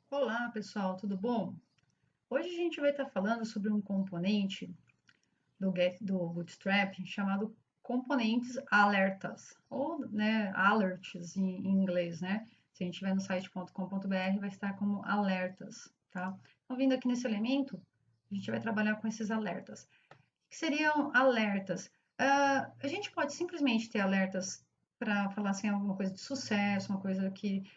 Olá, pessoal, tudo bom? Hoje a gente vai estar falando sobre um componente do Bootstrap chamado componentes alertas, ou alerts em inglês, né? Se a gente estiver no site.com.br, vai estar como alertas, tá? Então, vindo aqui nesse elemento, a gente vai trabalhar com esses alertas. O que seriam alertas? A gente pode simplesmente ter alertas para falar assim, alguma coisa de sucesso, uma coisa que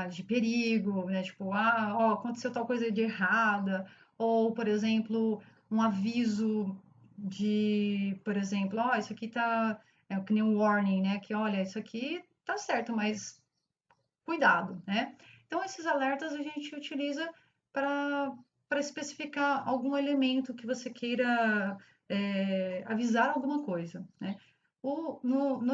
de perigo, né? Tipo, ó, aconteceu tal coisa de errada, ou, por exemplo, um aviso por exemplo, ó, isso aqui tá, que nem um warning, né? Que, olha, isso aqui tá certo, mas cuidado, né? Então, esses alertas a gente utiliza para especificar algum elemento que você queira avisar alguma coisa, né?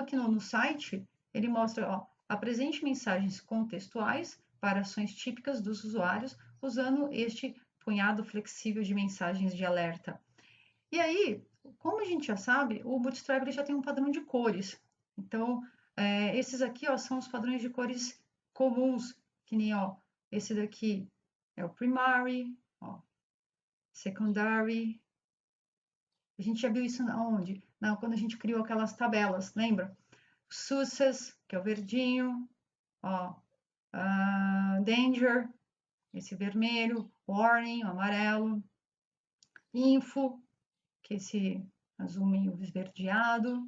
Aqui no site, ele mostra, ó, apresente mensagens contextuais para ações típicas dos usuários usando este punhado flexível de mensagens de alerta. E aí, como a gente já sabe, o Bootstrap ele já tem um padrão de cores. Então, esses aqui, ó, são os padrões de cores comuns, que nem, ó, esse daqui é o primary, ó, secondary. A gente já viu isso onde? Quando a gente criou aquelas tabelas, lembra? Success, que é o verdinho, ó, danger, esse vermelho, warning, o amarelo, info, que é esse azul meio esverdeado,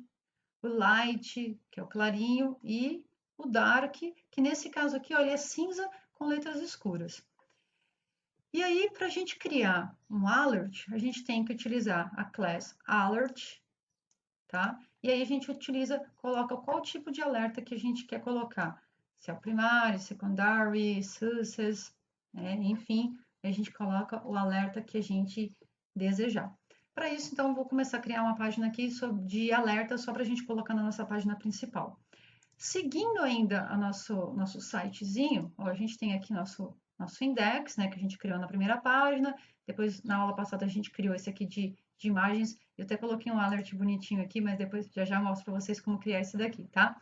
o light, que é o clarinho, e o dark, que nesse caso aqui, olha, é cinza com letras escuras. E aí, para a gente criar um alert, a gente tem que utilizar a class alert, tá? E aí a gente coloca qual tipo de alerta que a gente quer colocar. Se é o primário, secondary, success, né? Enfim, a gente coloca o alerta que a gente desejar. Para isso, então, eu vou começar a criar uma página aqui de alerta só para a gente colocar na nossa página principal. Seguindo ainda o nosso sitezinho, ó, a gente tem aqui nosso index, né, que a gente criou na primeira página. Depois, na aula passada, a gente criou esse aqui de imagens. Eu até coloquei um alert bonitinho aqui, mas depois já mostro para vocês como criar esse daqui, tá?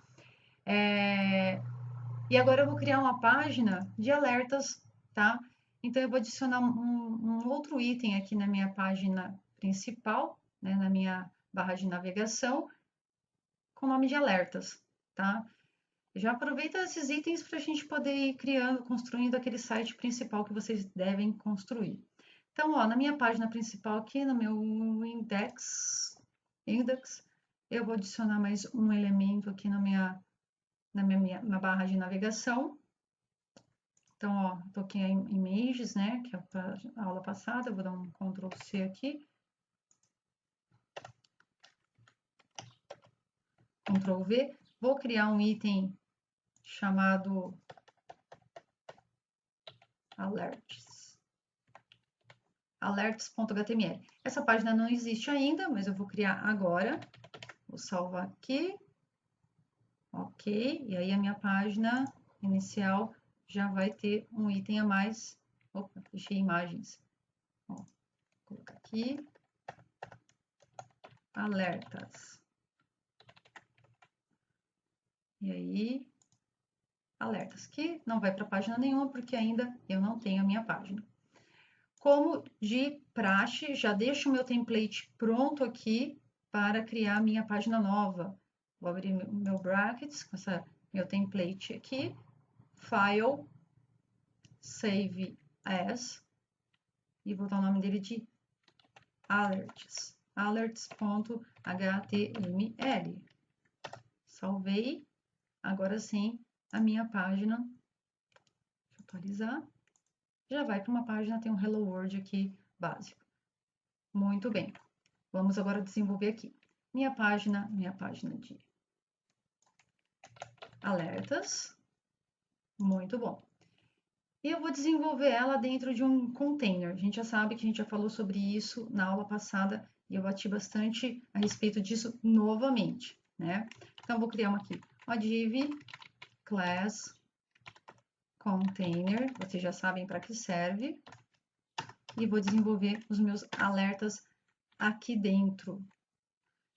E agora eu vou criar uma página de alertas, tá? Então, eu vou adicionar um outro item aqui na minha página principal, né, na minha barra de navegação, com o nome de alertas, tá? Já aproveita esses itens para a gente poder ir criando, construindo aquele site principal que vocês devem construir. Então, ó, na minha página principal aqui, no meu index, eu vou adicionar mais um elemento aqui na barra de navegação. Então, ó, tô aqui em images, né, que é a aula passada, eu vou dar um Ctrl C aqui, Ctrl V, vou criar um item chamado alerts. alerts.html. Essa página não existe ainda, mas eu vou criar agora. Vou salvar aqui. Ok. E aí a minha página inicial já vai ter um item a mais. Opa, deixei imagens. Ó, vou colocar aqui. Alertas. E aí, alertas, que não vai para página nenhuma, porque ainda eu não tenho a minha página. Como de praxe, já deixo o meu template pronto aqui para criar a minha página nova. Vou abrir meu brackets com meu template aqui, File, Save As, e vou dar o nome dele de Alerts, alerts.html. Salvei, agora sim, a minha página, deixa eu atualizar, já vai para uma página, tem um Hello World aqui básico. Muito bem, vamos agora desenvolver aqui. Minha página de alertas. Muito bom. E eu vou desenvolver ela dentro de um container. A gente já sabe que a gente já falou sobre isso na aula passada e eu bati bastante a respeito disso novamente, né? Então, eu vou criar uma aqui, uma div class container, vocês já sabem para que serve, e vou desenvolver os meus alertas aqui dentro,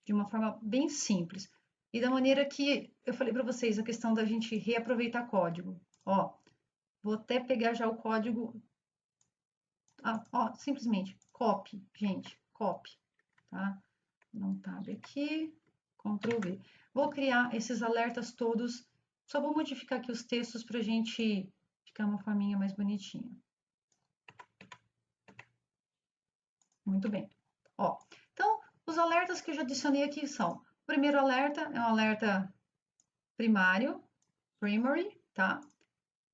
de uma forma bem simples. E da maneira que eu falei para vocês, a questão da gente reaproveitar código. Ó, Vou até pegar já o código. Ó, simplesmente copy, gente, copy, tá? Não tab aqui, Ctrl V. Vou criar esses alertas todos. Só vou modificar aqui os textos para a gente ficar uma forminha mais bonitinha. Muito bem. Ó, então, os alertas que eu já adicionei aqui são: o primeiro alerta é um alerta primário, primary, tá?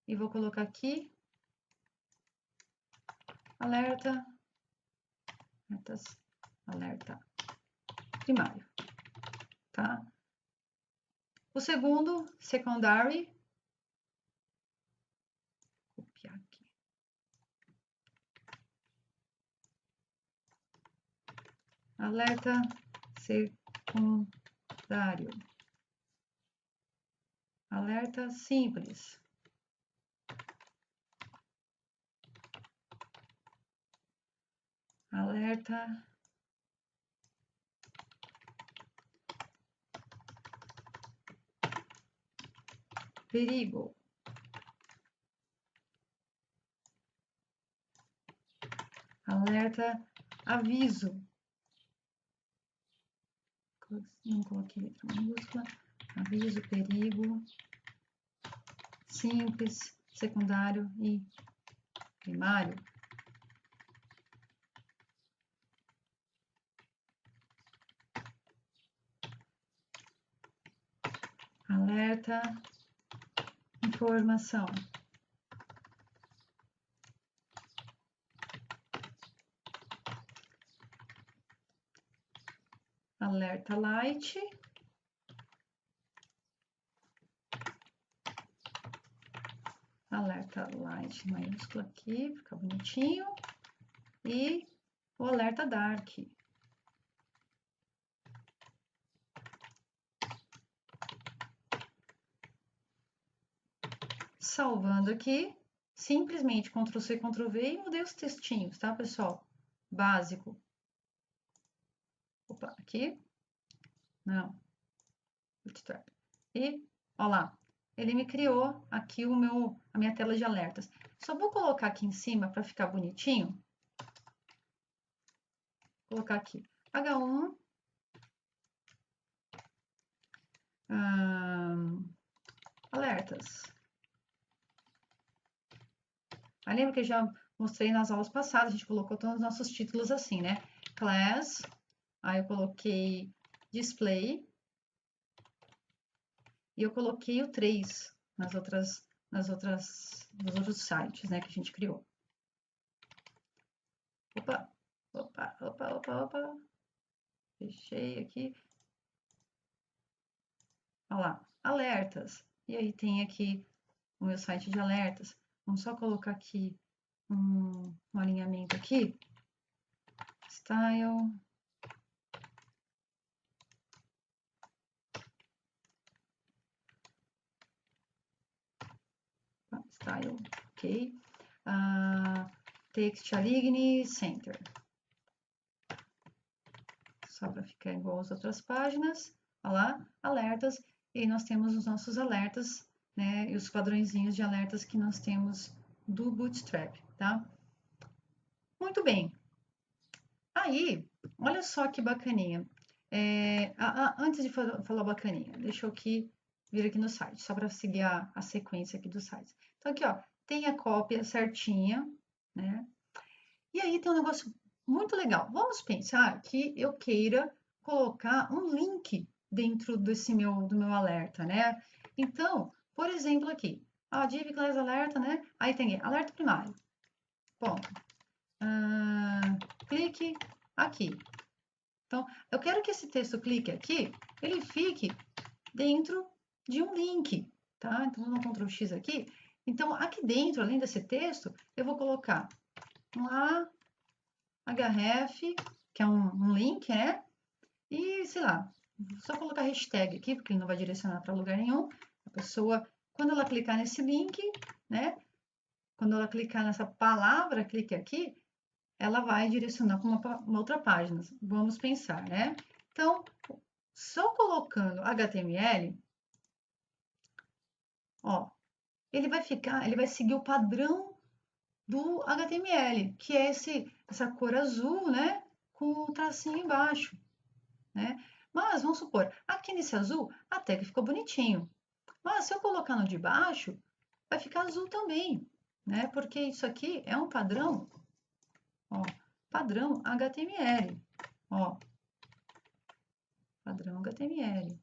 E vou colocar aqui alerta primário, tá? O segundo, secondary, copiar aqui. Alerta secundário. Alerta simples. Alerta perigo. Alerta aviso. Não coloquei letra minúscula. Aviso, perigo, simples, secundário e primário. Alerta informação. Alerta light. Alerta light maiúsculo aqui, fica bonitinho. E o alerta dark. Salvando aqui, simplesmente Ctrl C, Ctrl V e mudei os textinhos, tá, pessoal? Básico. Opa, aqui. Não. Bootstrap. E, ó lá, ele me criou aqui a minha tela de alertas. Só vou colocar aqui em cima para ficar bonitinho. Vou colocar aqui H1. Alertas. Aí lembra que eu já mostrei nas aulas passadas, a gente colocou todos os nossos títulos assim, né? Class, aí eu coloquei display, e eu coloquei o 3 nos outros sites, né, que a gente criou. Opa. Fechei aqui. Olha lá, alertas. E aí tem aqui o meu site de alertas. Vamos só colocar aqui um alinhamento aqui. Style. Style, ok. Text Align Center. Só para ficar igual às outras páginas. Olha lá, alertas. E aí nós temos os nossos alertas, né? E os padrõezinhos de alertas que nós temos do Bootstrap, tá? Muito bem. Aí, olha só que bacaninha. Antes de falar bacaninha, deixa eu aqui vir aqui no site, só para seguir a sequência aqui do site. Então, aqui, ó, tem a cópia certinha, né? E aí tem um negócio muito legal. Vamos pensar que eu queira colocar um link dentro do meu alerta, né? Então, por exemplo, aqui, a div class alerta, né? Aí tem alerta primário. Ponto. Clique aqui. Então, eu quero que esse texto clique aqui, ele fique dentro de um link, tá? Então, vou dar um Ctrl X aqui. Então, aqui dentro, além desse texto, eu vou colocar um href, que é um link, né? E, sei lá, só colocar hashtag aqui, porque ele não vai direcionar para lugar nenhum. A pessoa, quando ela clicar nesse link, né? Quando ela clicar nessa palavra, clique aqui, ela vai direcionar para uma outra página. Vamos pensar, né? Então, só colocando HTML, ó, ele vai seguir o padrão do HTML, que é essa cor azul, né, com o tracinho embaixo, né? Mas vamos supor, aqui nesse azul até que ficou bonitinho. Mas se eu colocar no de baixo, vai ficar azul também, né? Porque isso aqui é um padrão, ó, padrão HTML, ó, padrão HTML.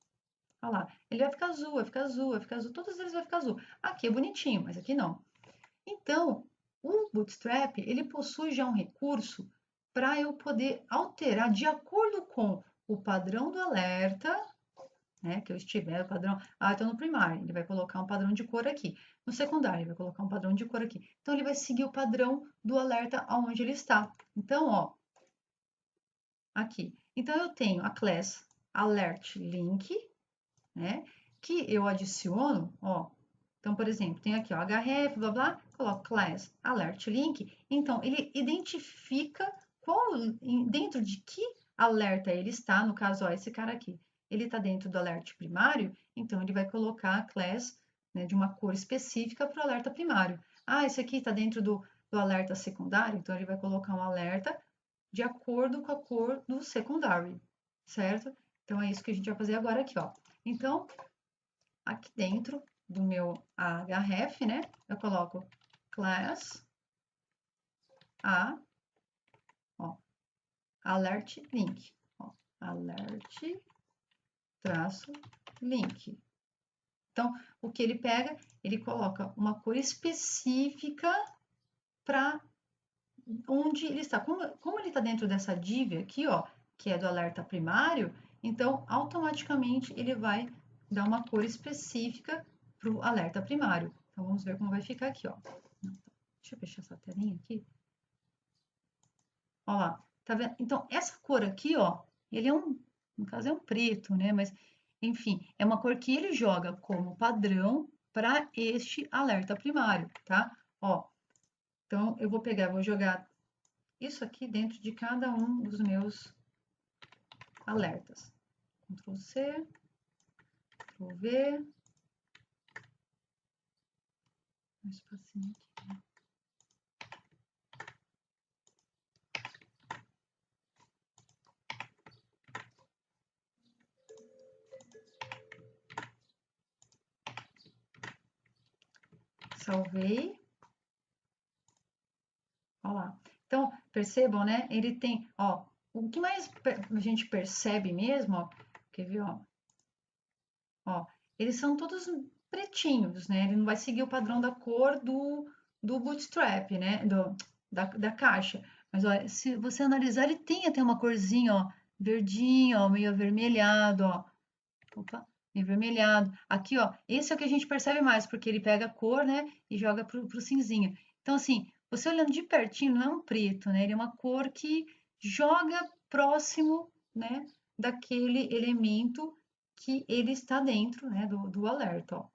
Olha lá, ele vai ficar azul, vai ficar azul, vai ficar azul, todos eles vão ficar azul. Aqui é bonitinho, mas aqui não. Então, o Bootstrap, ele possui já um recurso para eu poder alterar de acordo com o padrão do alerta, né, que eu estiver, o padrão, estou no primário, ele vai colocar um padrão de cor aqui. No secundário, ele vai colocar um padrão de cor aqui. Então, ele vai seguir o padrão do alerta aonde ele está. Então, ó, aqui. Então, eu tenho a class alert link, né, que eu adiciono, ó. Então, por exemplo, tem aqui, ó, href, blá, blá, coloco class alert link. Então, ele identifica dentro de que alerta ele está. No caso, ó, esse cara aqui, ele está dentro do alerta primário, então ele vai colocar a class, né, de uma cor específica para o alerta primário. Ah, esse aqui está dentro do alerta secundário, então ele vai colocar um alerta de acordo com a cor do secundário, certo? Então, é isso que a gente vai fazer agora aqui, ó. Então, aqui dentro do meu href, né, eu coloco class a, ó, alert link, ó, alert traço link. Então, o que ele pega, ele coloca uma cor específica para onde ele está. Como ele está dentro dessa div aqui, ó, que é do alerta primário, então automaticamente ele vai dar uma cor específica para o alerta primário. Então vamos ver como vai ficar aqui, ó. Deixa eu fechar essa telinha aqui. Ó lá, tá vendo? Então essa cor aqui, ó, ele é no caso é um preto, né? Mas enfim, é uma cor que ele joga como padrão para este alerta primário, tá? Ó, então eu vou jogar isso aqui dentro de cada um dos meus alertas. Ctrl C, Ctrl V, um espacinho aqui. Salvei. Olha lá. Então, percebam, né? Ele tem, ó, o que mais a gente percebe mesmo, ó, quer ver, ó? Ó, eles são todos pretinhos, né? Ele não vai seguir o padrão da cor do Bootstrap, né? Da caixa. Mas, ó, se você analisar, ele tem até uma corzinha, ó, verdinho, ó, meio avermelhado, ó. Opa, meio avermelhado. Aqui, ó, esse é o que a gente percebe mais, porque ele pega a cor, né, e joga pro cinzinha. Então, assim, você olhando de pertinho, não é um preto, né? Ele é uma cor que joga próximo, né, daquele elemento que ele está dentro, né, do alerta, ó.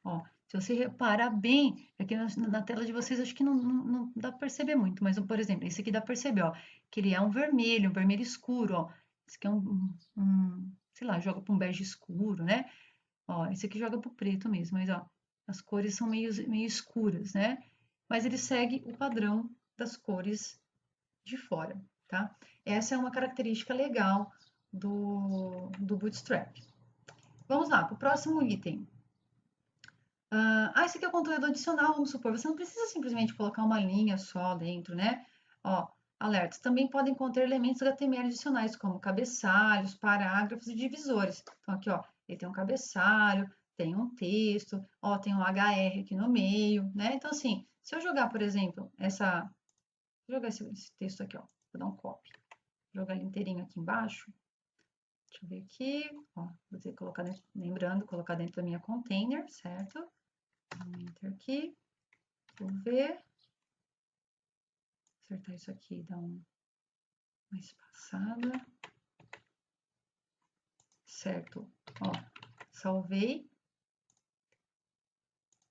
Ó, se você reparar bem, aqui na tela de vocês acho que não dá para perceber muito, mas, por exemplo, esse aqui dá para perceber, ó, que ele é um vermelho escuro, ó. Esse aqui é sei lá, joga para um bege escuro, né? Ó, esse aqui joga para o preto mesmo, mas, ó, as cores são meio escuras, né? Mas ele segue o padrão das cores de fora, tá? Essa é uma característica legal do Bootstrap. Vamos lá, para o próximo item. Esse aqui é o conteúdo adicional, vamos supor. Você não precisa simplesmente colocar uma linha só dentro, né? Ó, alertas. Também podem conter elementos HTML adicionais, como cabeçalhos, parágrafos e divisores. Então, aqui, ó, ele tem um cabeçalho, tem um texto, ó, tem um HR aqui no meio, né? Então, assim, se eu jogar, por exemplo, vou jogar esse texto aqui, ó, vou dar um copy, vou jogar ele inteirinho aqui embaixo. Deixa eu ver aqui, ó, vou ter que colocar dentro, lembrando, colocar dentro da minha container, certo? Um enter aqui, vou ver, acertar isso aqui, dar uma espaçada, certo? Ó, salvei.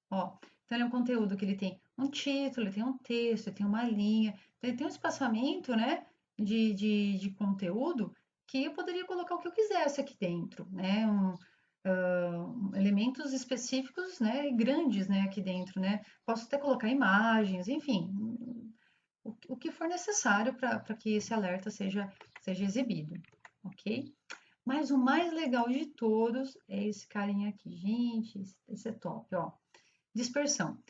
Ó, então ele é um conteúdo que ele tem um título, ele tem um texto, ele tem uma linha, então ele tem um espaçamento, né, de conteúdo que eu poderia colocar o que eu quisesse aqui dentro, né? elementos específicos, né, e grandes, né, aqui dentro, né? Posso até colocar imagens, enfim, o que for necessário para que esse alerta seja exibido, ok? Mas o mais legal de todos é esse carinha aqui. Gente, esse é top, ó. Dispersão.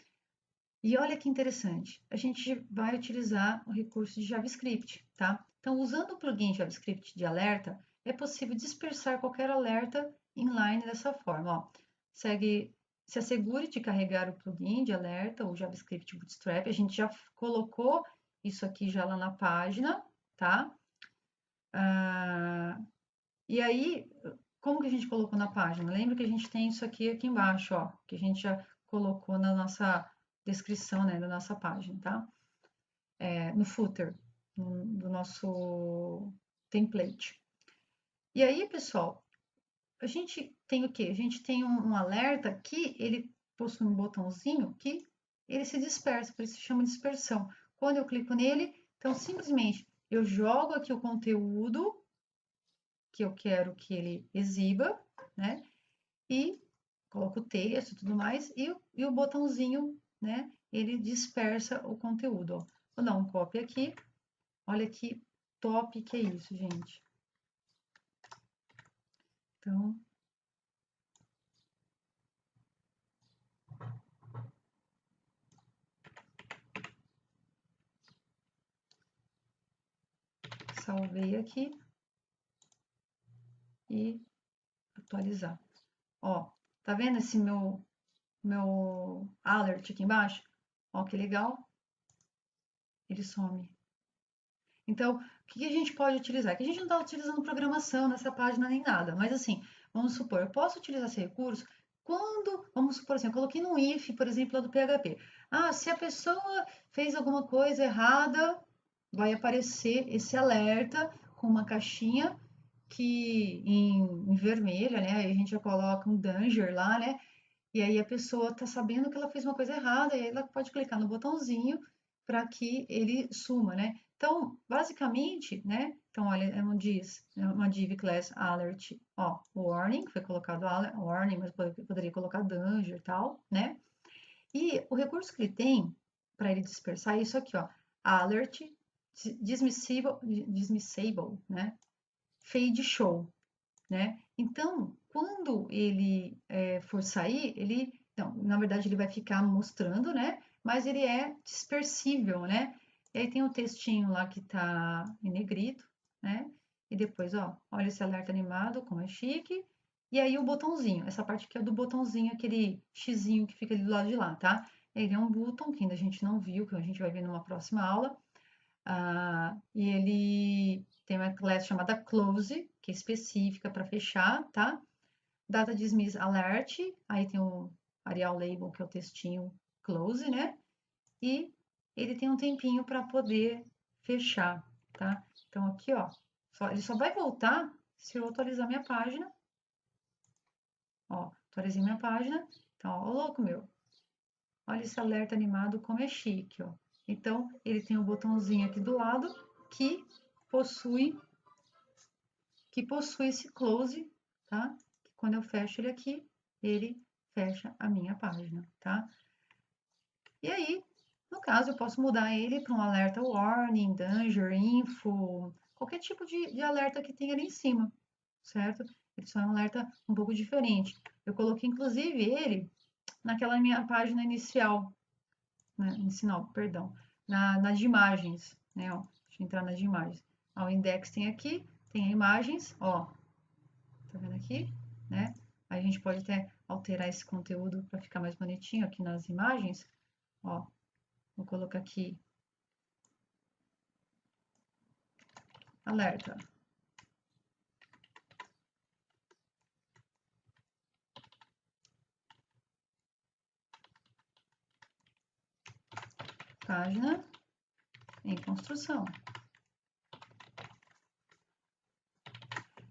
E olha que interessante, a gente vai utilizar o recurso de JavaScript, tá? Então, usando o plugin JavaScript de alerta, é possível dispersar qualquer alerta inline dessa forma, ó. Se assegure de carregar o plugin de alerta, o JavaScript Bootstrap. A gente já colocou isso aqui já lá na página, tá? E aí, como que a gente colocou na página? Lembra que a gente tem isso aqui embaixo, ó, que a gente já colocou na nossa descrição, né, da nossa página, tá? No footer do nosso template. E aí, pessoal, a gente tem o quê? A gente tem um alerta que ele possui um botãozinho que ele se dispersa, por isso se chama dispersão. Quando eu clico nele, então simplesmente eu jogo aqui o conteúdo que eu quero que ele exiba, né? E coloco o texto e tudo mais, e o botãozinho, né? Ele dispersa o conteúdo, ó. Vou dar um copy aqui. Olha que top que é isso, gente. Então, salvei aqui e atualizar. Ó, tá vendo esse meu alert aqui embaixo? Ó, que legal. Ele some. Então, o que a gente pode utilizar? Que a gente não está utilizando programação nessa página nem nada, mas assim, vamos supor, eu posso utilizar esse recurso quando, vamos supor assim, eu coloquei no if, por exemplo, lá do PHP. Ah, se a pessoa fez alguma coisa errada, vai aparecer esse alerta com uma caixinha que em vermelho, né? Aí a gente já coloca um danger lá, né? E aí a pessoa está sabendo que ela fez uma coisa errada, e aí ela pode clicar no botãozinho para que ele suma, né? Então, basicamente, né? Então, olha, é uma div class alert, ó, warning, foi colocado warning, mas poderia colocar danger e tal, né? E o recurso que ele tem para ele dispersar é isso aqui, ó, alert dismissible, né? Fade show, né? Então, quando ele for sair, ele, não, na verdade, ele vai ficar mostrando, né? Mas ele é dispersível, né? E aí tem o textinho lá que tá em negrito, né? E depois, ó, olha esse alerta animado, como é chique. E aí o botãozinho, essa parte aqui é do botãozinho, aquele xizinho que fica ali do lado de lá, tá? Ele é um botão que ainda a gente não viu, que a gente vai ver numa próxima aula. E ele tem uma classe chamada close, que é específica para fechar, tá? Data dismiss alert, aí tem o Arial label, que é o textinho close, né? E ele tem um tempinho para poder fechar, tá? Então aqui, ó, ele só vai voltar se eu atualizar minha página. Ó, atualizei minha página. Então, ó, louco meu. Olha esse alerta animado como é chique, ó. Então, ele tem um botãozinho aqui do lado que possui esse close, tá? Quando eu fecho ele aqui, ele fecha a minha página, tá? E aí, no caso, eu posso mudar ele para um alerta warning, danger, info, qualquer tipo de alerta que tenha ali em cima, certo? Ele só é um alerta um pouco diferente. Eu coloquei, inclusive, ele naquela minha página inicial, né, inicial, perdão, nas imagens, né, ó, deixa eu entrar nas imagens. Ó, o index tem aqui, tem imagens, ó, tá vendo aqui, né? A gente pode até alterar esse conteúdo para ficar mais bonitinho aqui nas imagens, ó, vou colocar aqui, alerta. Página em construção.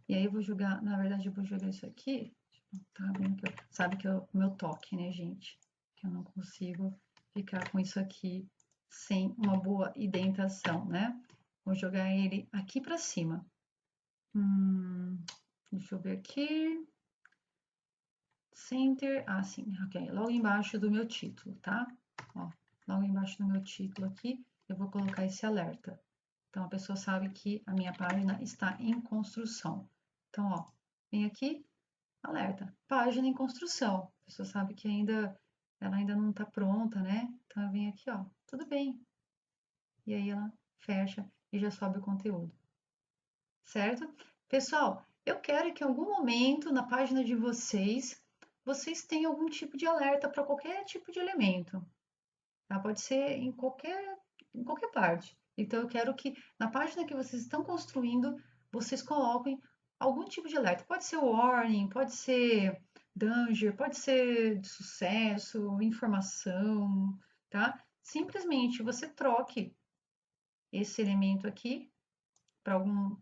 E aí eu vou jogar, na verdade eu vou jogar isso aqui, tá vendo que sabe que é o meu toque, né, gente? Que eu não consigo ficar com isso aqui sem uma boa indentação, né? Vou jogar ele aqui para cima. Deixa eu ver aqui. Center, assim, ok, logo embaixo do meu título, tá? Ó, logo embaixo do meu título aqui, eu vou colocar esse alerta. Então, a pessoa sabe que a minha página está em construção. Então, ó, vem aqui, alerta, página em construção. A pessoa sabe que ela ainda não está pronta, né? Então, eu venho aqui, ó, tudo bem. E aí ela fecha e já sobe o conteúdo, certo? Pessoal, eu quero que em algum momento na página de vocês tenham algum tipo de alerta para qualquer tipo de elemento. Tá? Pode ser em qualquer parte. Então, eu quero que na página que vocês estão construindo, vocês coloquem algum tipo de alerta. Pode ser warning, pode ser danger, pode ser de sucesso, informação, tá? Simplesmente você troque esse elemento aqui para algum,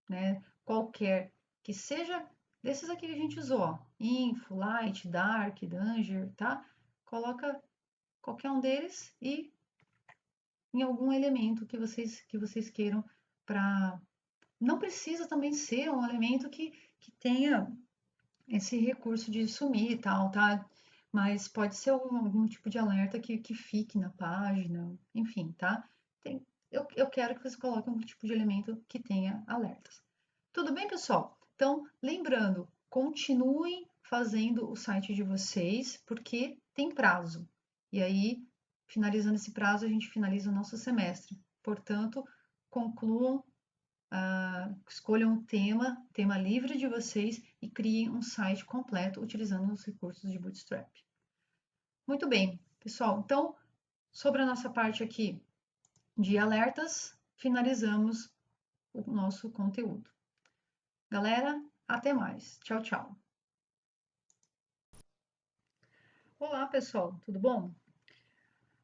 né, qualquer que seja desses aqui que a gente usou, ó, info, light, dark, danger, tá? Coloca qualquer um deles e em algum elemento que vocês queiram para. Não precisa também ser um elemento que tenha esse recurso de sumir e tal, tá? Mas pode ser algum tipo de alerta que fique na página, enfim, tá? Eu quero que vocês coloquem um tipo de elemento que tenha alertas. Tudo bem, pessoal? Então, lembrando, continuem fazendo o site de vocês, porque tem prazo. E aí, finalizando esse prazo, a gente finaliza o nosso semestre. Portanto, concluam, escolham um tema livre de vocês e criem um site completo utilizando os recursos de Bootstrap. Muito bem, pessoal. Então, sobre a nossa parte aqui de alertas, finalizamos o nosso conteúdo. Galera, até mais. Tchau, tchau. Olá, pessoal, tudo bom?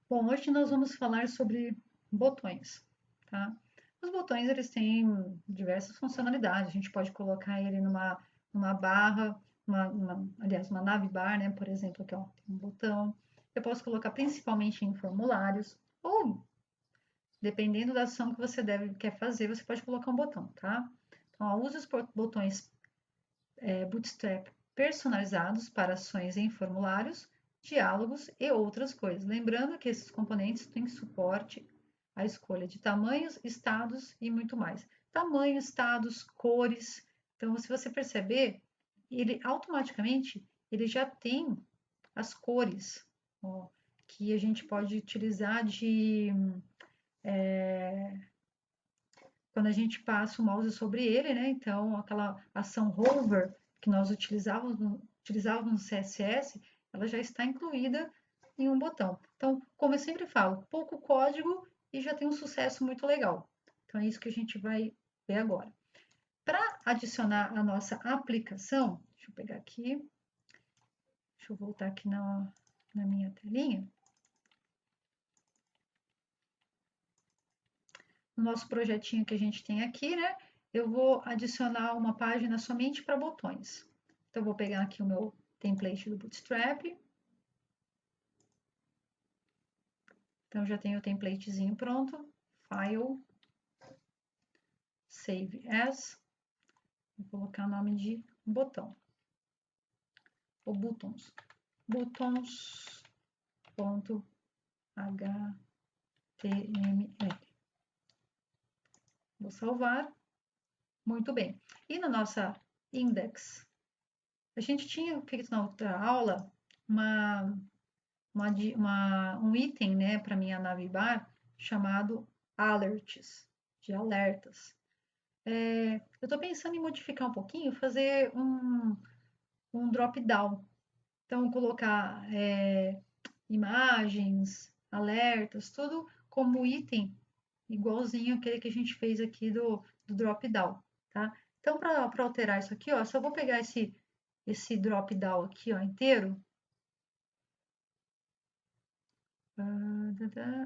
Bom, hoje nós vamos falar sobre botões, tá? Os botões, eles têm diversas funcionalidades. A gente pode colocar ele numa barra, aliás, uma navbar, né? Por exemplo, aqui, ó, tem um botão. Eu posso colocar principalmente em formulários, ou dependendo da ação que você quer fazer, você pode colocar um botão, tá? Então, ó, use os botões Bootstrap personalizados para ações em formulários, diálogos e outras coisas. Lembrando que esses componentes têm suporte à escolha de tamanhos, estados e muito mais. Tamanho, estados, cores. Então, se você perceber, ele automaticamente ele já tem as cores, ó, que a gente pode utilizar quando a gente passa o mouse sobre ele, né? Então, aquela ação hover que nós utilizávamos no CSS, ela já está incluída em um botão. Então, como eu sempre falo, pouco código e já tem um sucesso muito legal. Então, é isso que a gente vai ver agora. Para adicionar a nossa aplicação, deixa eu pegar aqui, deixa eu voltar aqui na minha telinha. No nosso projetinho que a gente tem aqui, né? Eu vou adicionar uma página somente para botões. Então, eu vou pegar aqui o meu template do Bootstrap. Então, já tenho o templatezinho pronto. File, Save As. Vou colocar o nome de botão. Ou buttons. Buttons.html. Vou salvar. Muito bem. E na nossa index, a gente tinha feito na outra aula um item, né, para minha navbar chamado alerts, de alertas. Eu estou pensando em modificar um pouquinho, fazer um drop-down. Então, colocar imagens, alertas, tudo como item, igualzinho aquele que a gente fez aqui do drop-down, tá? Então, para alterar isso aqui, ó, só vou pegar esse drop-down aqui, ó, inteiro.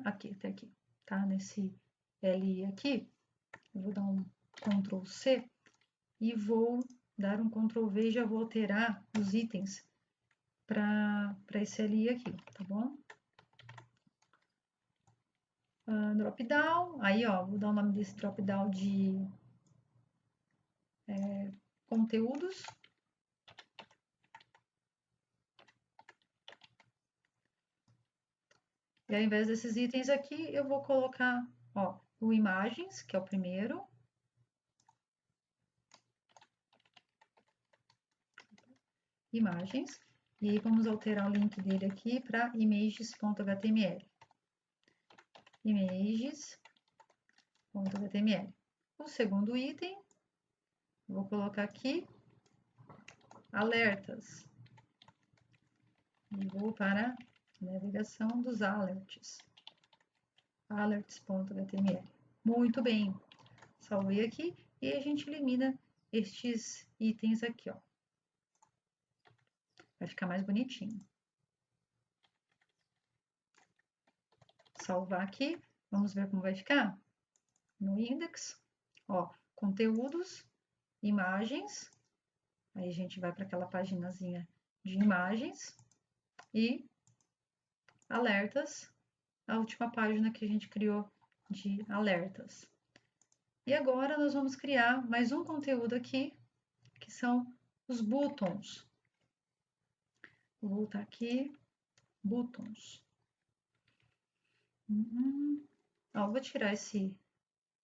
Aqui, até aqui, tá? Nesse L aqui, eu vou dar um Ctrl C e vou dar um Ctrl V e já vou alterar os itens para esse LI aqui, tá bom? Drop down, aí ó, vou dar o nome desse drop down de conteúdos. E ao invés desses itens aqui, eu vou colocar, ó, o imagens, que é o primeiro. Imagens. E aí vamos alterar o link dele aqui para images.html. Images.html. O segundo item, vou colocar aqui alertas. E vou para a navegação dos alerts. Alerts.html. Muito bem. Salvei aqui e a gente elimina estes itens aqui, ó. Vai ficar mais bonitinho. Salvar aqui. Vamos ver como vai ficar? No index, ó, conteúdos, imagens. Aí a gente vai para aquela paginazinha de imagens e alertas, a última página que a gente criou de alertas. E agora nós vamos criar mais um conteúdo aqui, que são os buttons. Vou voltar aqui, buttons. Ó, vou tirar esse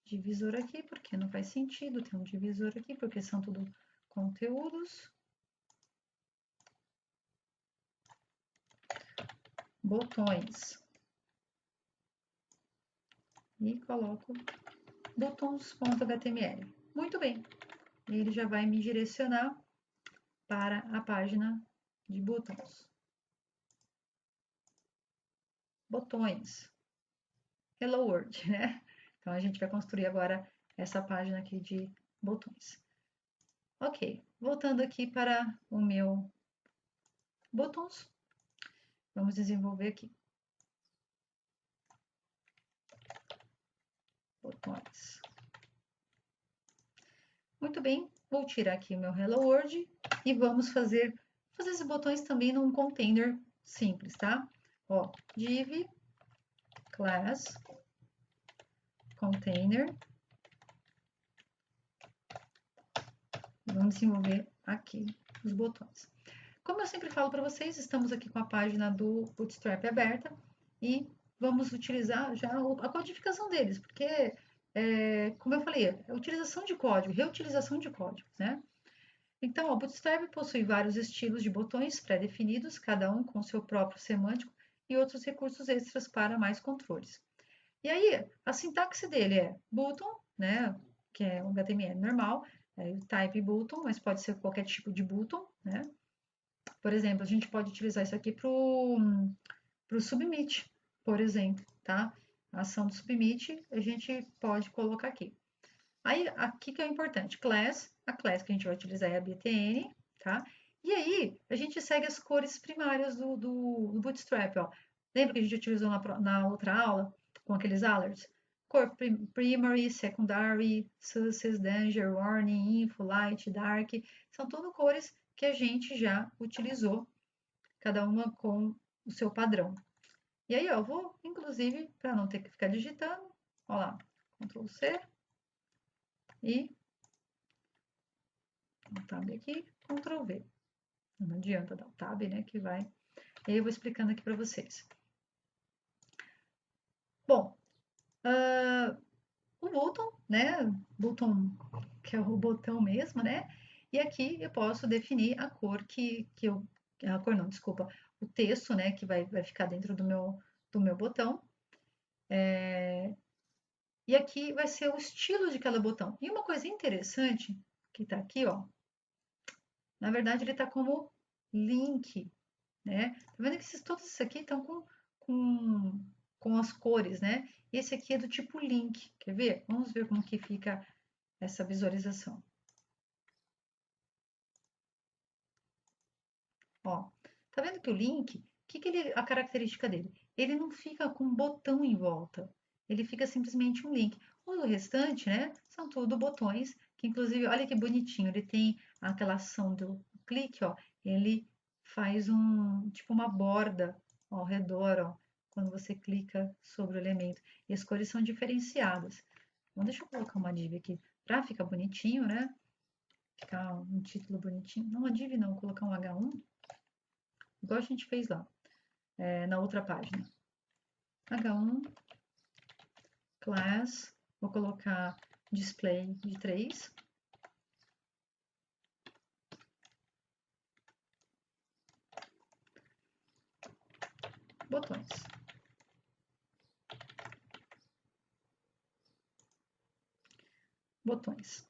divisor aqui, porque não faz sentido ter um divisor aqui, porque são tudo conteúdos. Botões. E coloco buttons.html. Muito bem. Ele já vai me direcionar para a página de buttons. Botões. Hello World, né? Então, a gente vai construir agora essa página aqui de botões. Ok, voltando aqui para o meu botões, vamos desenvolver aqui. Botões. Muito bem, vou tirar aqui o meu Hello World e vamos fazer esses botões também num container simples, tá? Ó, div class container. Vamos desenvolver aqui os botões. Como eu sempre falo para vocês, estamos aqui com a página do Bootstrap aberta e vamos utilizar já a codificação deles, porque, como eu falei, é utilização de código, reutilização de código, né? Então, o Bootstrap possui vários estilos de botões pré-definidos, cada um com seu próprio semântico e outros recursos extras para mais controles. E aí, a sintaxe dele é button, né, que é um HTML normal, o type button, mas pode ser qualquer tipo de button, né? Por exemplo, a gente pode utilizar isso aqui para o submit, por exemplo, tá? A ação do submit a gente pode colocar aqui. Aí, aqui que é o importante, class, a class que a gente vai utilizar é a btn, tá? E aí, a gente segue as cores primárias do Bootstrap, ó. Lembra que a gente utilizou na outra aula, com aqueles alerts? Cor primary, secondary, success, danger, warning, info, light, dark, são tudo cores que a gente já utilizou, cada uma com o seu padrão. E aí, ó, eu vou, inclusive, para não ter que ficar digitando, ó lá, Ctrl C, e um tab aqui, Ctrl V. Não adianta dar o tab, né, que vai. E aí eu vou explicando aqui para vocês. Bom, o button, né, button que é o botão mesmo, né, e aqui eu posso definir a cor que eu, a cor não, desculpa, o texto, né, que vai ficar dentro do meu botão. E aqui vai ser o estilo de cada botão. E uma coisa interessante que está aqui, ó, na verdade ele está como link, né? Tá vendo que todos esses aqui estão com as cores, né? Esse aqui é do tipo link, quer ver? Vamos ver como que fica essa visualização. Ó, tá vendo que o link, a característica dele? Ele não fica com um botão em volta, ele fica simplesmente um link. O restante, né, são tudo botões, que inclusive, olha que bonitinho, ele tem aquela ação do clique, ó, ele faz tipo uma borda ao redor, ó, quando você clica sobre o elemento. E as cores são diferenciadas. Então, deixa eu colocar uma div aqui para ficar bonitinho, né? Ficar um título bonitinho. Não, uma div não, vou colocar um H1 igual a gente fez lá, na outra página. H1, class, vou colocar display de 3. Botões. Botões.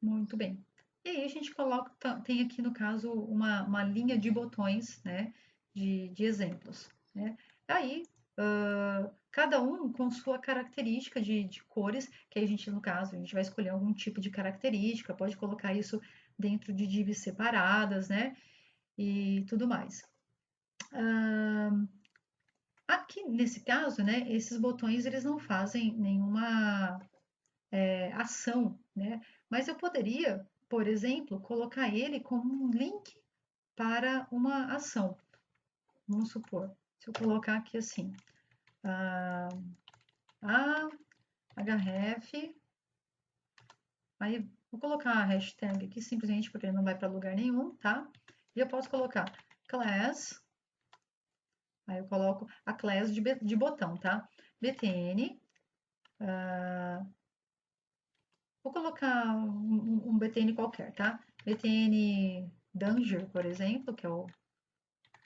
Muito bem. E aí a gente coloca, tem aqui no caso uma linha de botões, né, de exemplos, né. Aí, cada um com sua característica de cores, que aí a gente, no caso, a gente vai escolher algum tipo de característica, pode colocar isso dentro de divs separadas, né, e tudo mais. Aqui, nesse caso, né, esses botões, eles não fazem nenhuma ação, né? Mas eu poderia, por exemplo, colocar ele como um link para uma ação. Vamos supor, se eu colocar aqui assim, a href, aí vou colocar a hashtag aqui simplesmente porque ele não vai para lugar nenhum, tá? E eu posso colocar class, aí eu coloco a class de botão, tá? btn, vou colocar um btn qualquer, tá? btn danger, por exemplo, que é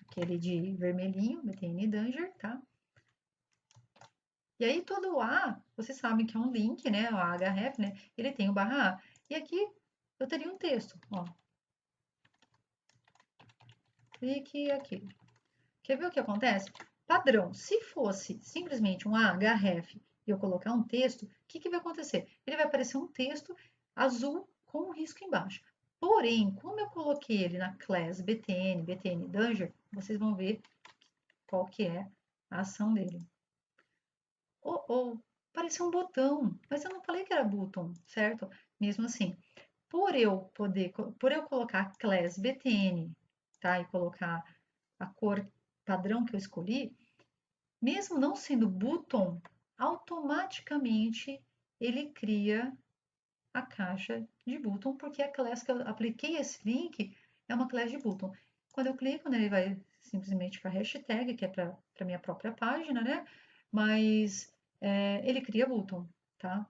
aquele de vermelhinho, btn danger, tá? E aí todo A, vocês sabem que é um link, né? O href, né? Ele tem o barra A. E aqui eu teria um texto, ó. Clique aqui. Quer ver o que acontece? Padrão, se fosse simplesmente um href e eu colocar um texto, o que vai acontecer? Ele vai aparecer um texto azul com um risco embaixo. Porém, como eu coloquei ele na class btn danger, vocês vão ver qual que é a ação dele. Pareceu um botão, mas eu não falei que era button, certo? Mesmo assim, por eu colocar class btn, tá? E colocar a cor padrão que eu escolhi, mesmo não sendo button, automaticamente ele cria a caixa de button, porque a class que eu apliquei esse link é uma class de button. Quando eu clico, né, ele vai simplesmente para a hashtag, que é para a minha própria página, né? Mas ele cria button, tá?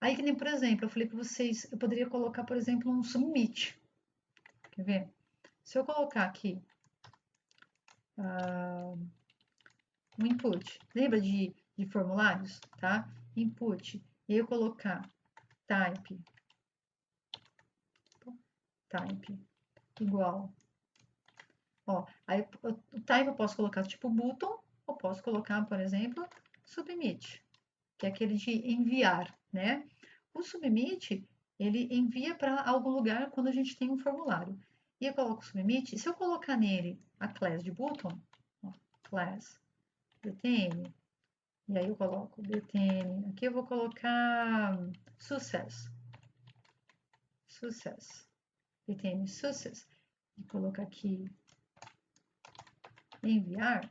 Aí que nem, por exemplo, eu falei para vocês, eu poderia colocar, por exemplo, um submit. Quer ver? Se eu colocar aqui um input, lembra de formulários, tá? Input, e eu colocar type igual. Ó, aí o type eu posso colocar tipo button, ou posso colocar, por exemplo, submit, que é aquele de enviar, né? O submit, ele envia para algum lugar quando a gente tem um formulário. E eu coloco o submit, se eu colocar nele a class de button, ó, class btn, e aí eu coloco btn, aqui eu vou colocar success, btn success, e colocar aqui enviar,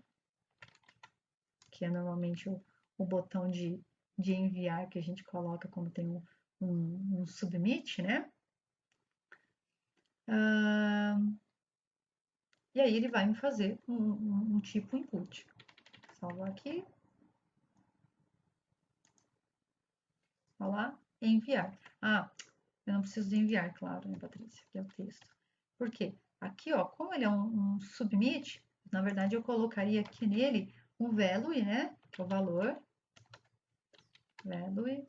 que é normalmente o botão de enviar que a gente coloca quando tem um submit, né? E aí ele vai me fazer um tipo input. Salvar aqui. Olha lá, enviar. Ah, eu não preciso de enviar, claro, né, Patrícia? Que é o texto. Por quê? Aqui, ó, como ele é um submit, na verdade eu colocaria aqui nele um value, né? Que é o valor. Value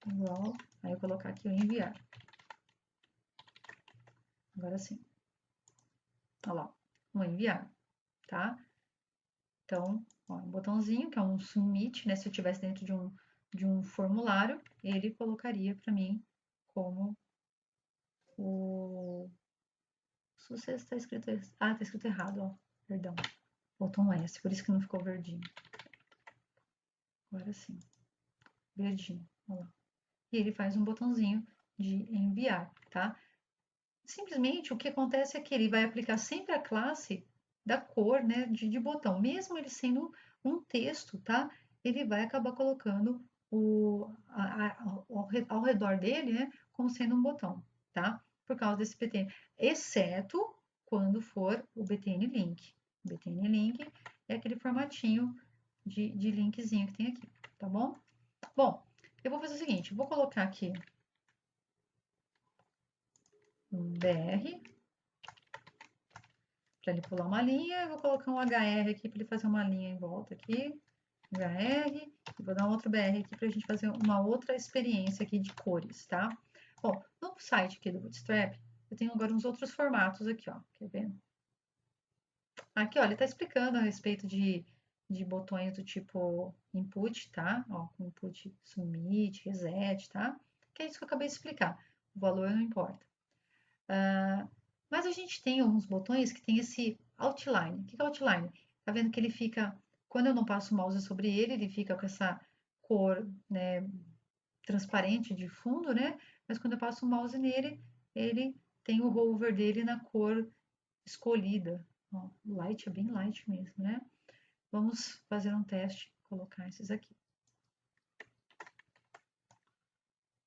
igual. Aí eu colocar aqui o enviar. Agora sim. Olha lá, o enviar, tá? Então, ó, um botãozinho, que é um submit, né? Se eu tivesse dentro de um formulário, ele colocaria para mim como o sucesso está escrito. Ah, está escrito errado, ó. Perdão. Botão S, por isso que não ficou verdinho. Agora sim. Verdinho, olha lá. E ele faz um botãozinho de enviar, tá? Simplesmente o que acontece é que ele vai aplicar sempre a classe da cor, né, de botão. Mesmo ele sendo um texto, tá? Ele vai acabar colocando ao redor dele, né, como sendo um botão, tá? Por causa desse btn, exceto quando for o btn link, BTN link, é aquele formatinho de linkzinho que tem aqui, tá bom? Bom, eu vou fazer o seguinte, eu vou colocar aqui um BR, para ele pular uma linha, eu vou colocar um HR aqui para ele fazer uma linha em volta aqui, HR, e vou dar um outro BR aqui para a gente fazer uma outra experiência aqui de cores, tá? Bom, no site aqui do Bootstrap, eu tenho agora uns outros formatos aqui, ó, quer ver? Aqui, ó, ele está explicando a respeito de botões do tipo input, tá? Ó, input submit, reset, tá? Que é isso que eu acabei de explicar. O valor não importa. Mas a gente tem alguns botões que tem esse outline. O que é outline? Tá vendo que ele fica, quando eu não passo o mouse sobre ele, ele fica com essa cor, né, transparente de fundo, né? Mas quando eu passo o mouse nele, ele tem o hover dele na cor escolhida. Ó, o light é bem light mesmo, né? Vamos fazer um teste, colocar esses aqui.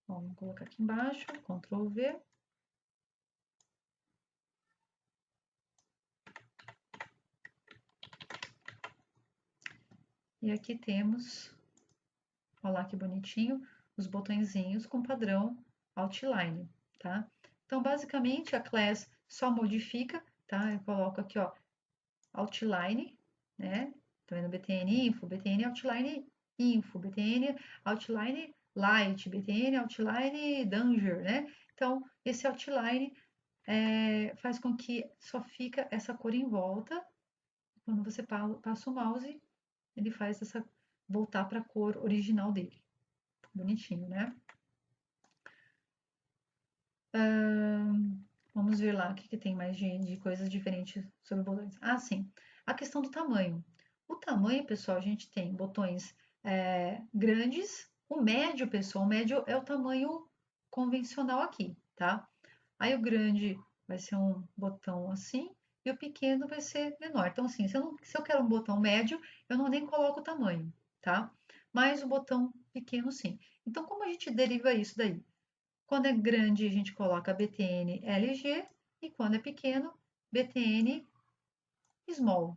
Ó, vamos colocar aqui embaixo, Ctrl V. E aqui temos, olha lá que bonitinho, os botõezinhos com padrão outline, tá? Então, basicamente, a class só modifica, tá? Eu coloco aqui, ó, outline, né? Tá vendo? BTN info, BTN outline info, BTN outline light, BTN outline danger, né? Então, esse outline faz com que só fica essa cor em volta. Quando você passa o mouse, ele faz essa voltar para a cor original dele. Bonitinho, né? Vamos ver lá o que tem mais de coisas diferentes sobre botões. Ah, sim. A questão do tamanho. O tamanho, pessoal, a gente tem botões grandes. O médio, pessoal, o médio é o tamanho convencional aqui, tá? Aí o grande vai ser um botão assim e o pequeno vai ser menor. Então, assim, se eu quero um botão médio, eu não nem coloco o tamanho, tá? Mas o botão pequeno, sim. Então, como a gente deriva isso daí? Quando é grande, a gente coloca BTN LG e quando é pequeno, BTN Small,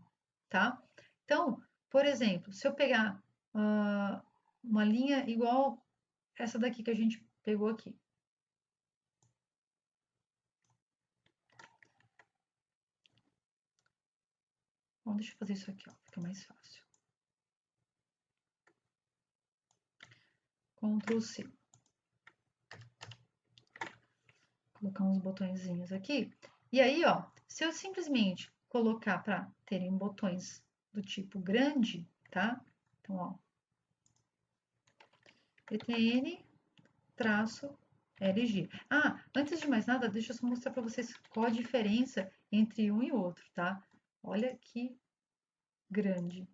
tá? Então, por exemplo, se eu pegar uma linha igual essa daqui que a gente pegou aqui. Bom, deixa eu fazer isso aqui, ó, fica mais fácil. Ctrl C. Colocar uns botõezinhos aqui. E aí, ó, se eu simplesmente colocar para terem botões do tipo grande, tá? Então, ó, btn traço LG. Ah, antes de mais nada, deixa eu só mostrar para vocês qual a diferença entre um e outro, tá? Olha que grande.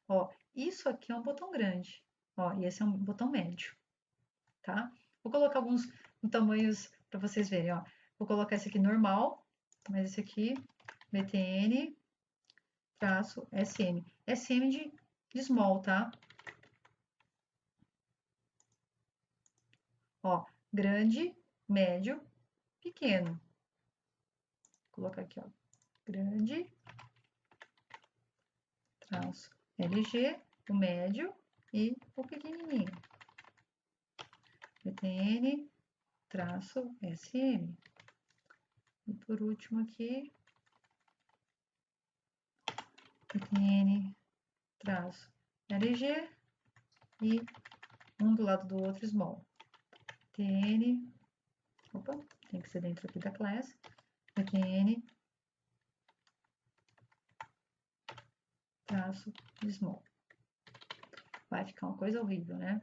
Ó, isso aqui é um botão grande. Ó, e esse é um botão médio, tá? Vou colocar alguns tamanhos para vocês verem, ó. Vou colocar esse aqui normal, mas esse aqui, BTN, traço, SM. SM de small, tá? Ó, grande, médio, pequeno. Vou colocar aqui, ó. Grande, traço, LG, o médio e o pequenininho. BTN, traço, SM. E por último aqui, BTN, traço, LG e um do lado do outro small. BTN, opa, tem que ser dentro aqui da classe, BTN, traço, small. Vai ficar uma coisa horrível, né?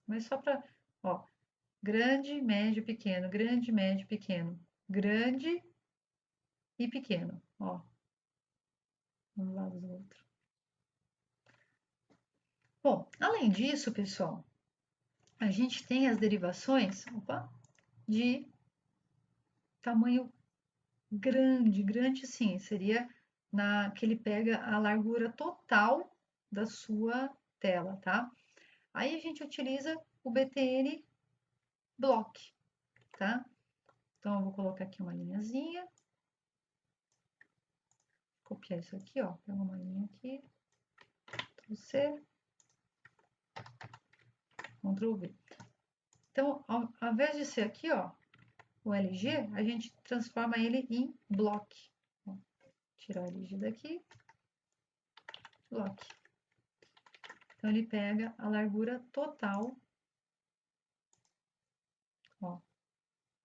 Mas só para, ó, grande, médio, pequeno, grande, médio, pequeno, grande e pequeno, ó, um do lado do outro. Bom, além disso, pessoal, a gente tem as derivações, opa, de tamanho grande, grande sim, seria que ele pega a largura total da sua tela, tá? Aí a gente utiliza o BTN Block, tá? Então eu vou colocar aqui uma linhazinha, copiar isso aqui, ó. Pega uma linha aqui. Ctrl+C. Ctrl+V. Então, ao invés de ser aqui, ó, o LG, a gente transforma ele em block. Ó, tirar o LG daqui. Block. Então, ele pega a largura total. Ó,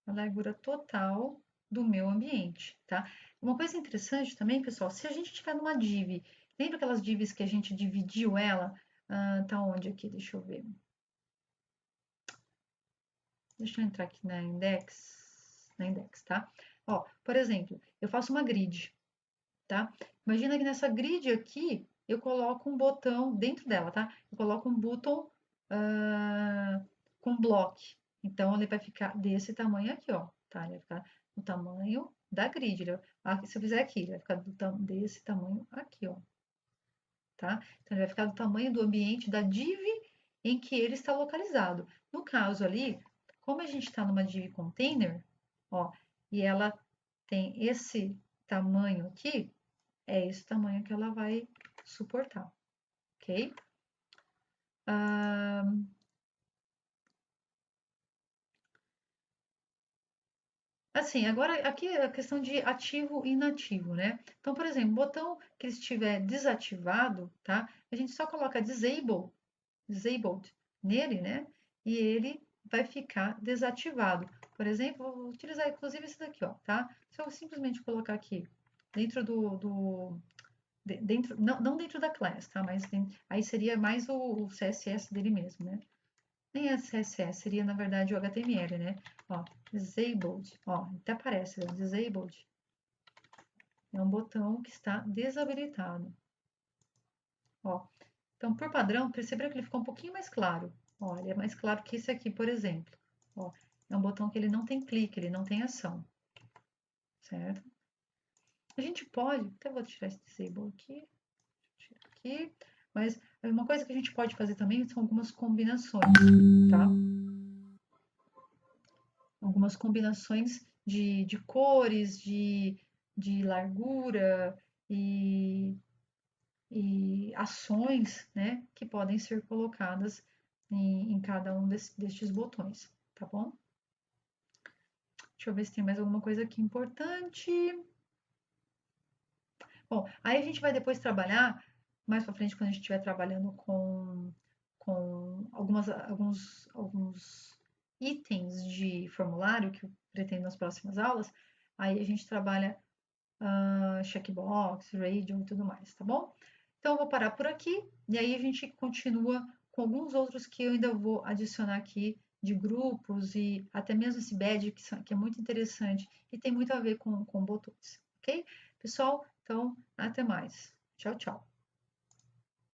a largura total do meu ambiente, tá? Uma coisa interessante também, pessoal, se a gente tiver numa div, lembra aquelas divs que a gente dividiu ela? Tá onde aqui? Deixa eu ver. Deixa eu entrar aqui na index, tá? Ó, por exemplo, eu faço uma grid, tá? Imagina que nessa grid aqui, eu coloco um botão dentro dela, tá? Eu coloco um botão com block. Então, ele vai ficar desse tamanho aqui, ó, tá? Ele vai ficar no tamanho da grid. Se eu fizer aqui, ele vai ficar desse tamanho aqui, ó, tá? Então, ele vai ficar do tamanho do ambiente da div em que ele está localizado. No caso ali, como a gente está numa div container, ó, e ela tem esse tamanho aqui, é esse tamanho que ela vai suportar, ok? Assim, agora aqui é a questão de ativo e inativo, né? Então, por exemplo, o botão que estiver desativado, tá? A gente só coloca disabled nele, né? E ele vai ficar desativado. Por exemplo, vou utilizar inclusive esse daqui, ó, tá? Se eu simplesmente colocar aqui dentro dentro, não dentro da class, tá? Mas aí seria mais o CSS dele mesmo, né? Nem é CSS, seria na verdade o HTML, né? Ó, disabled, ó, até aparece, ó, disabled. É um botão que está desabilitado. Ó, então, por padrão, perceberam que ele ficou um pouquinho mais claro. Ó, ele é mais claro que esse aqui, por exemplo. Ó, é um botão que ele não tem clique, ele não tem ação. Certo? A gente pode, até vou tirar esse disable aqui, tirar aqui, mas uma coisa que a gente pode fazer também são algumas combinações, tá? Algumas combinações de cores, de largura e ações, né, que podem ser colocadas em cada um destes botões, tá bom? Deixa eu ver se tem mais alguma coisa aqui importante. Bom, aí a gente vai depois trabalhar, mais para frente, quando a gente estiver trabalhando com alguns itens de formulário que eu pretendo nas próximas aulas, aí a gente trabalha checkbox, radio e tudo mais, tá bom? Então, eu vou parar por aqui e aí a gente continua com alguns outros que eu ainda vou adicionar aqui de grupos e até mesmo esse badge que é muito interessante e tem muito a ver com botões, ok? Pessoal, então, até mais. Tchau, tchau.